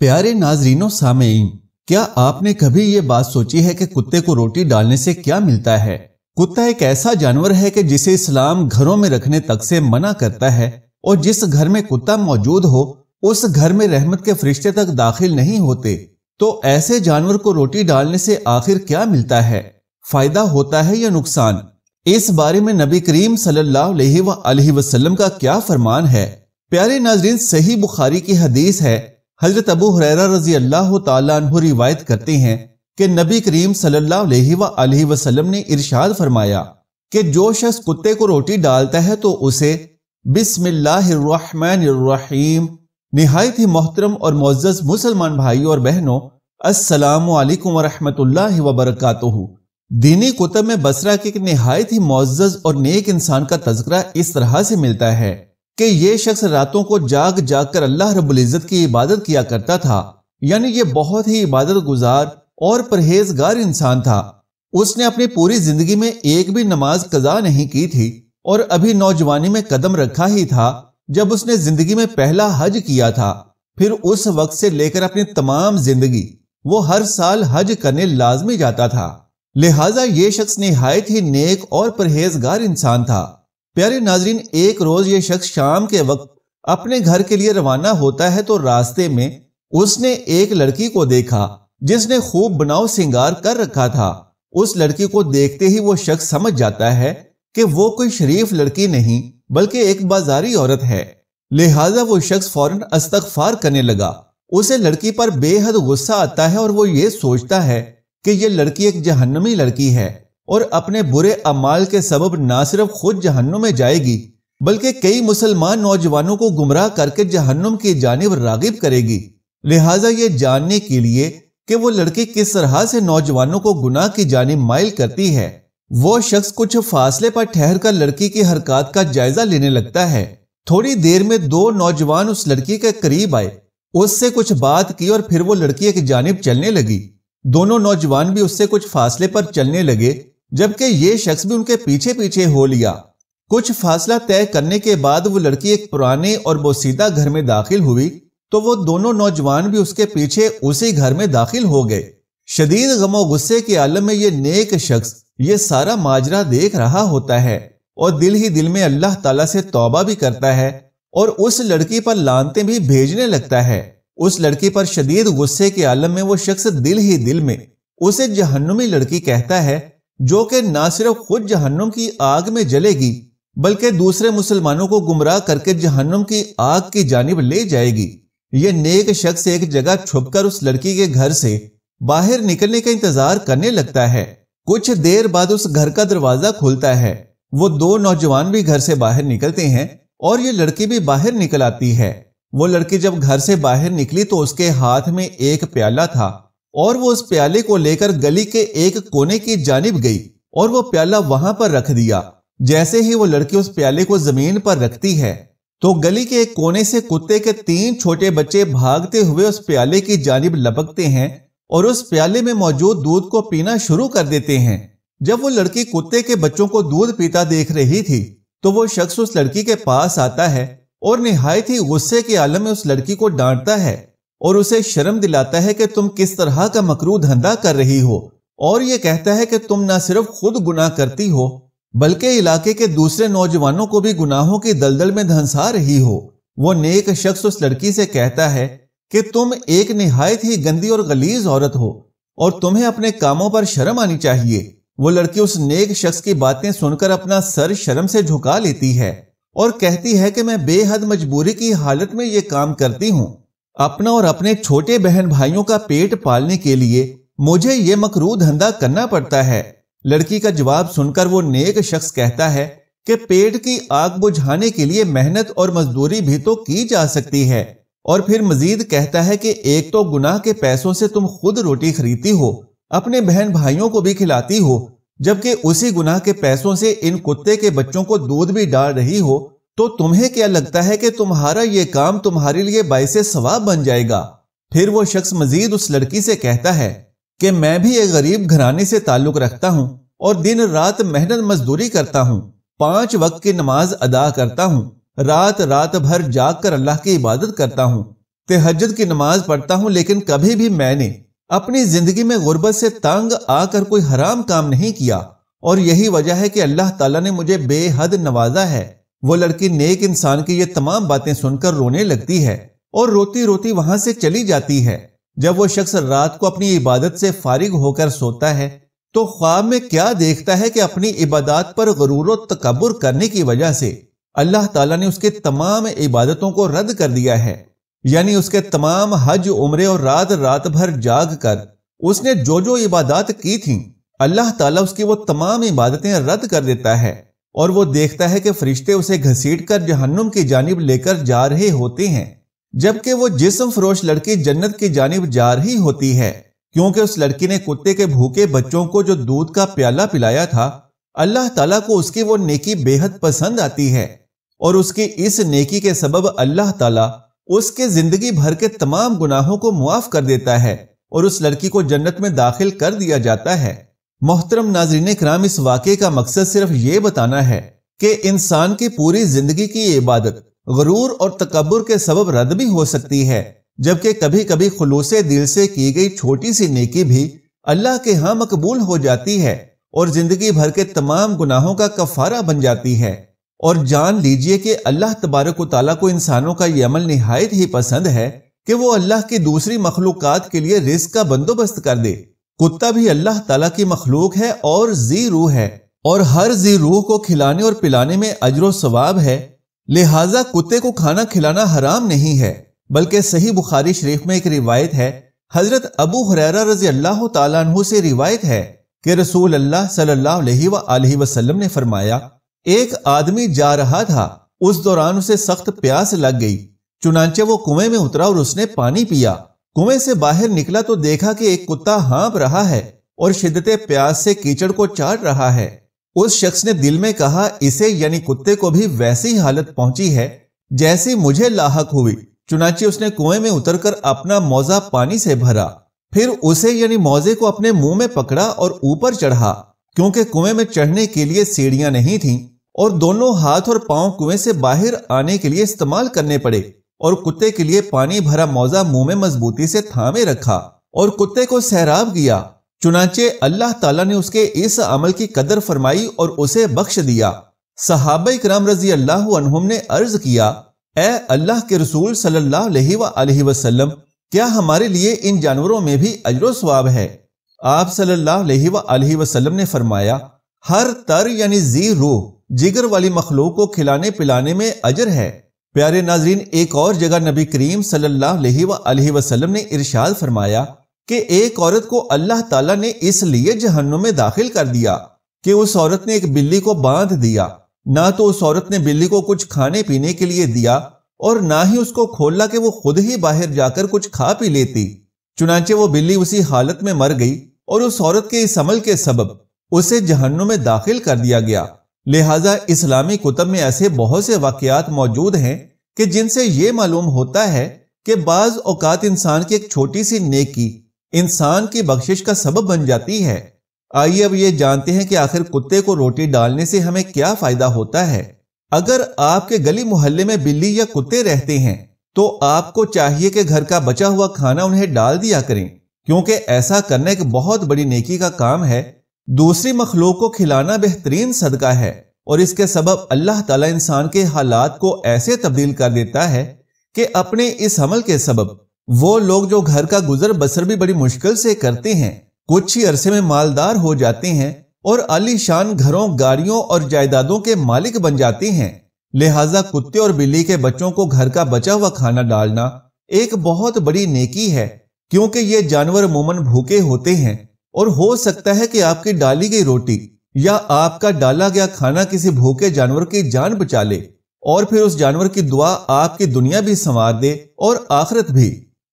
پیارے ناظرین و سامعین، کیا آپ نے کبھی یہ بات سوچی ہے کہ کتے کو روٹی ڈالنے سے کیا ملتا ہے؟ کتا ایک ایسا جانور ہے کہ جسے اسلام گھروں میں رکھنے تک سے منع کرتا ہے، اور جس گھر میں کتا موجود ہو اس گھر میں رحمت کے فرشتے تک داخل نہیں ہوتے۔ تو ایسے جانور کو روٹی ڈالنے سے آخر کیا ملتا ہے؟ فائدہ ہوتا ہے یا نقصان؟ اس بارے میں نبی کریم صلی اللہ علیہ وآلہ وسلم کا کیا فرمان ہے؟ پیارے ناظرین، صحیح بخاری کی حدیث ہے، حضرت ابو ہریرہ رضی اللہ تعالیٰ عنہ روایت کرتے ہیں کہ نبی کریم صلی اللہ علیہ وآلہ وسلم نے ارشاد فرمایا کہ جو شخص کتے کو روٹی ڈالتا ہے تو اسے بسم اللہ الرحمن الرحیم۔ نہایت ہی محترم اور معزز مسلمان بھائیوں اور بہنوں، السلام علیکم ورحمۃ اللہ وبرکاتہ۔ دینی کتب میں بصرہ کے ایک نہایت ہی معزز اور نیک انسان کا تذکرہ اس طرح سے ملتا ہے کہ یہ شخص راتوں کو جاگ جاگ کر اللہ رب العزت کی عبادت کیا کرتا تھا، یعنی یہ بہت ہی عبادت گزار اور پرہیزگار انسان تھا۔ اس نے اپنی پوری زندگی میں ایک بھی نماز قضا نہیں کی تھی، اور ابھی نوجوانی میں قدم رکھا ہی تھا جب اس نے زندگی میں پہلا حج کیا تھا۔ پھر اس وقت سے لے کر اپنی تمام زندگی وہ ہر سال حج کرنے لازمی جاتا تھا، لہٰذا یہ شخص نہایت ہی نیک اور پرہیزگار انسان تھا۔ پیارے ناظرین، ایک روز یہ شخص شام کے وقت اپنے گھر کے لیے روانہ ہوتا ہے تو راستے میں اس نے ایک لڑکی کو دیکھا جس نے خوب بناؤ سنگار کر رکھا تھا۔ اس لڑکی کو دیکھتے ہی وہ شخص سمجھ جاتا ہے کہ وہ کوئی شریف لڑکی نہیں بلکہ ایک بازاری عورت ہے، لہٰذا وہ شخص فوراً استغفار کرنے لگا۔ اسے لڑکی پر بے حد غصہ آتا ہے اور وہ یہ سوچتا ہے کہ یہ لڑکی ایک جہنمی لڑکی ہے اور اپنے برے اعمال کے سبب نہ صرف خود جہنم میں جائے گی بلکہ کئی مسلمان نوجوانوں کو گمراہ کر کے جہنم کی جانب راغب کرے گی۔ لہٰذا یہ جاننے کے لیے کہ وہ لڑکی کس طرح سے نوجوانوں کو گناہ کی جانب مائل کرتی ہے، وہ شخص کچھ فاصلے پر ٹھہر کر لڑکی کی حرکات کا جائزہ لینے لگتا ہے۔ تھوڑی دیر میں دو نوجوان اس لڑکی کے قریب آئے، اس سے کچھ بات کی اور پھر وہ لڑکی ایک جانب چلنے لگی۔ دونوں نوجوان بھی اس سے کچھ فاصلے پر چلنے لگے، جبکہ یہ شخص بھی ان کے پیچھے پیچھے ہو لیا۔ کچھ فاصلہ طے کرنے کے بعد وہ لڑکی ایک پرانے اور بوسیدہ گھر میں داخل ہوئی تو وہ دونوں نوجوان بھی اس کے پیچھے اسی گھر میں داخل ہو گئے۔ شدید غم و غصے کے عالم میں یہ نیک شخص یہ سارا ماجرا دیکھ رہا ہوتا ہے اور دل ہی دل میں اللہ تعالیٰ سے توبہ بھی کرتا ہے اور اس لڑکی پر لعنتیں بھی بھیجنے لگتا ہے۔ اس لڑکی پر شدید غصے کے عالم میں وہ شخص دل ہی دل میں اسے جہنمی لڑکی کہتا ہے، جو کہ نہ صرف خود جہنم کی آگ میں جلے گی بلکہ دوسرے مسلمانوں کو گمراہ کر کے جہنم کی آگ کی جانب لے جائے گی۔ یہ نیک شخص ایک جگہ چھپ کر اس لڑکی کے گھر سے باہر نکلنے کا انتظار کرنے لگتا ہے۔ کچھ دیر بعد اس گھر کا دروازہ کھلتا ہے، وہ دو نوجوان بھی گھر سے باہر نکلتے ہیں اور یہ لڑکی بھی باہر نکل آتی ہے۔ وہ لڑکی جب گھر سے باہر نکلی تو اس کے ہاتھ میں ایک پیالہ تھا اور وہ اس پیالے کو لے کر گلی کے ایک کونے کی جانب گئی اور وہ پیالہ وہاں پر رکھ دیا۔ جیسے ہی وہ لڑکی اس پیالے کو زمین پر رکھتی ہے تو گلی کے ایک کونے سے کتے کے 3 چھوٹے بچے بھاگتے ہوئے اس پیالے کی جانب لپکتے ہیں اور اس پیالے میں موجود دودھ کو پینا شروع کر دیتے ہیں۔ جب وہ لڑکی کتے کے بچوں کو دودھ پیتا دیکھ رہی تھی تو وہ شخص اس لڑکی کے پاس آتا ہے اور نہایت ہی غصے کے عالم میں اس لڑکی کو ڈانٹتا ہے اور اسے شرم دلاتا ہے کہ تم کس طرح کا مکروہ دھندا کر رہی ہو، اور یہ کہتا ہے کہ تم نہ صرف خود گناہ کرتی ہو بلکہ علاقے کے دوسرے نوجوانوں کو بھی گناہوں کی دلدل میں دھنسا رہی ہو۔ وہ نیک شخص اس لڑکی سے کہتا ہے کہ تم ایک نہایت ہی گندی اور غلیظ عورت ہو اور تمہیں اپنے کاموں پر شرم آنی چاہیے۔ وہ لڑکی اس نیک شخص کی باتیں سن کر اپنا سر شرم سے جھکا لیتی ہے اور کہتی ہے کہ میں بے حد مجبوری کی حالت میں یہ کام کرتی ہوں، اپنا اور اپنے چھوٹے بہن بھائیوں کا پیٹ پالنے کے لیے مجھے یہ مکروہ دھندا کرنا پڑتا ہے۔ لڑکی کا جواب سن کر وہ نیک شخص کہتا ہے کہ پیٹ کی آگ بجھانے کے لیے محنت اور مزدوری بھی تو کی جا سکتی ہے، اور پھر مزید کہتا ہے کہ ایک تو گناہ کے پیسوں سے تم خود روٹی خریدتی ہو، اپنے بہن بھائیوں کو بھی کھلاتی ہو، جبکہ اسی گناہ کے پیسوں سے ان کتے کے بچوں کو دودھ بھی ڈال رہی ہو، تو تمہیں کیا لگتا ہے کہ تمہارا یہ کام تمہارے لیے باعث ثواب بن جائے گا؟ پھر وہ شخص مزید اس لڑکی سے کہتا ہے کہ میں بھی ایک غریب گھرانے سے تعلق رکھتا ہوں اور دن رات محنت مزدوری کرتا ہوں، 5 وقت کی نماز ادا کرتا ہوں، رات رات بھر جاگ کر اللہ کی عبادت کرتا ہوں، तहज्जुद की नमाज पढ़ता हूँ, लेकिन कभी भी मैंने अपनी जिंदगी में गुर्बत से तंग आकर कोई हराम काम नहीं किया, और यही वजह है कि अल्लाह ताला ने मुझे बेहद नवाजा है। वो लड़की नेक इंसान की ये तमाम बातें सुनकर रोने लगती है और रोती रोती वहां से चली जाती है। जब वो शख्स रात को अपनी इबादत से फारिग होकर सोता है तो ख्वाब में क्या देखता है कि अपनी इबादत पर गुरूर और तकब्बुर करने की वजह से अल्लाह ताला ने उसके तमाम इबादतों को रद्द कर दिया है। यानी उसके तमाम हज, उम्रे और रात रात भर जाग कर उसने जो जो इबादत की थी, अल्लाह ताला उसकी वो तमाम इबादतें रद्द कर देता है। और वो देखता है कि फरिश्ते उसे घसीट कर जहन्नुम की जानिब लेकर जा रहे होते हैं, जबकि वो जिस्म फरोश लड़की जन्नत की जानिब जा रही होती है, क्योंकि उस लड़की ने कुत्ते के भूखे बच्चों को जो दूध का प्याला पिलाया था, अल्लाह ताला को उसकी वो नेकी बेहद पसंद आती है, और उसकी इस नेकी के सबब अल्लाह ताला उसके जिंदगी भर के तमाम गुनाहों को मुआफ कर देता है और उस लड़की को जन्नत में दाखिल कर दिया जाता है। मोहतरम नाज़रीन किराम, इस वाक़े का मकसद सिर्फ ये बताना है कि इंसान की पूरी जिंदगी की इबादत गुरूर और तकब्बुर के सबब रद्द भी हो सकती है, जबकि कभी कभी खुलूसे दिल से की गई छोटी सी नेकी भी अल्लाह के यहाँ मकबूल हो जाती है और जिंदगी भर के तमाम गुनाहों का कफारा बन जाती है। और जान लीजिए कि अल्लाह तबारक व तआला को इंसानों का ये अमल निहायत ही पसंद है कि वो अल्लाह की दूसरी मखलूकात के लिए रिज़्क का बंदोबस्त कर दे। कुत्ता भी अल्लाह ताला की मखलूक है और जी रूह है, और हर जी रूह को खिलाने और पिलाने में अजर सवाब है। लिहाजा कुत्ते को खाना खिलाना हराम नहीं है, बल्कि सही बुखारी शरीफ में एक रिवायत है, हजरत अबू हुरैरा रज़ी अल्लाह तआला अन्हु से रिवायत है कि रसूल अल्लाह सल्लल्लाहु अलैहि वसल्लम ने फरमाया, एक आदमी जा रहा था, उस दौरान उसे सख्त प्यास लग गई, चुनांचे वो कुएं में उतरा और उसने पानी पिया। कुएं से बाहर निकला तो देखा कि एक कुत्ता हाँप रहा है और शिद्दते प्यास से कीचड़ को चाट रहा है। उस शख्स ने दिल में कहा, इसे यानी कुत्ते को भी वैसी हालत पहुंची है जैसी मुझे लाहक हुई। चुनांचे उसने कुएं में उतरकर अपना मौजा पानी से भरा, फिर उसे यानी मौजे को अपने मुंह में पकड़ा और ऊपर चढ़ा, क्योंकि कुएं में चढ़ने के लिए सीढ़ियां नहीं थीं और दोनों हाथ और पांव कुएं से बाहर आने के लिए इस्तेमाल करने पड़े, और कुत्ते के लिए पानी भरा मौजा मुंह में मजबूती से थामे रखा और कुत्ते को सैराब किया। चुनांचे अल्लाह ताला ने उसके इस अमल की कदर फरमाई और उसे बख्श दिया। सहाबा इकराम रजी अल्लाह अन्हुम ने अर्ज किया, ए अल्लाह के रसूल सल्लल्लाहु अलैहि वसल्लम, क्या हमारे लिए इन जानवरों में भी अजर सवाब है? आप सल्लल्लाहु अलैहि वसल्लम ने फरमाया, हर तर यानी जी रूह जिगर वाली मखलूक को खिलाने पिलाने में अजर है। प्यारे नाजरीन, एक और जगह नबी करीम सल्लल्लाहु अलैहि वसल्लम ने इरशाद फरमाया कि एक औरत को अल्लाह ताला ने इसलिए जहन्नुम में दाखिल कर दिया कि उस औरत ने एक बिल्ली को बांध दिया। ना तो उस औरत ने बिल्ली को कुछ खाने पीने के लिए दिया और ना ही उसको खोला कि वो खुद ही बाहर जाकर कुछ खा पी लेती। चुनांचे वो बिल्ली उसी हालत में मर गई और उस औरत के इस अमल के सबब उसे जहन्नुम में दाखिल कर दिया गया। लिहाजा इस्लामी कुतब में ऐसे बहुत से वाकयात मौजूद हैं कि जिनसे ये मालूम होता है कि बाज औकात इंसान की एक छोटी सी नेकी इंसान की बख्शिश का सबब बन जाती है। आइए अब ये जानते हैं कि आखिर कुत्ते को रोटी डालने से हमें क्या फायदा होता है। अगर आपके गली मोहल्ले में बिल्ली या कुत्ते रहते हैं तो आपको चाहिए कि घर का बचा हुआ खाना उन्हें डाल दिया करें, क्योंकि ऐसा करना एक बहुत बड़ी नेकी का काम है। दूसरी मखलूक को खिलाना बेहतरीन सदका है और इसके सबब अल्लाह ताला इंसान के हालात को ऐसे तब्दील कर देता है कि अपने इस अमल के सबब वो लोग जो घर का गुजर बसर भी बड़ी मुश्किल से करते हैं, कुछ ही अरसे में मालदार हो जाते हैं और आलीशान घरों, गाड़ियों और जायदादों के मालिक बन जाते हैं। लिहाजा कुत्ते और बिल्ली के बच्चों को घर का बचा हुआ खाना डालना एक बहुत बड़ी नेकी है, क्योंकि ये जानवर अमूमन भूखे होते हैं और हो सकता है कि आपकी डाली गई रोटी या आपका डाला गया खाना किसी भूखे जानवर की जान बचा ले और फिर उस जानवर की दुआ आपकी दुनिया भी संवार दे और आखिरत भी।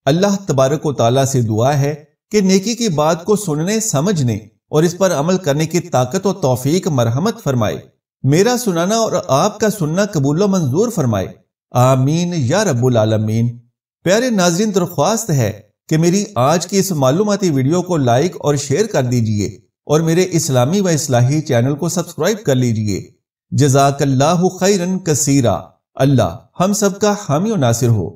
अल्लाह तबारक व तआला से दुआ है कि नेकी की बात को सुनने, समझने और इस पर अमल करने की ताकत और तौफीक मरहमत फरमाए। मेरा सुनाना और आपका सुनना कबूल व मंजूर फरमाए। आमीन या रब्बुल आलमीन। प्यारे नाज़रीन, दरख्वास्त है कि मेरी आज की इस मालूमाती वीडियो को लाइक और शेयर कर दीजिए और मेरे इस्लामी व इस्लाही चैनल को सब्सक्राइब कर लीजिए। जज़ाकल्लाहु खैरन कसीरा। अल्लाह हम सबका हामी और नासिर हो।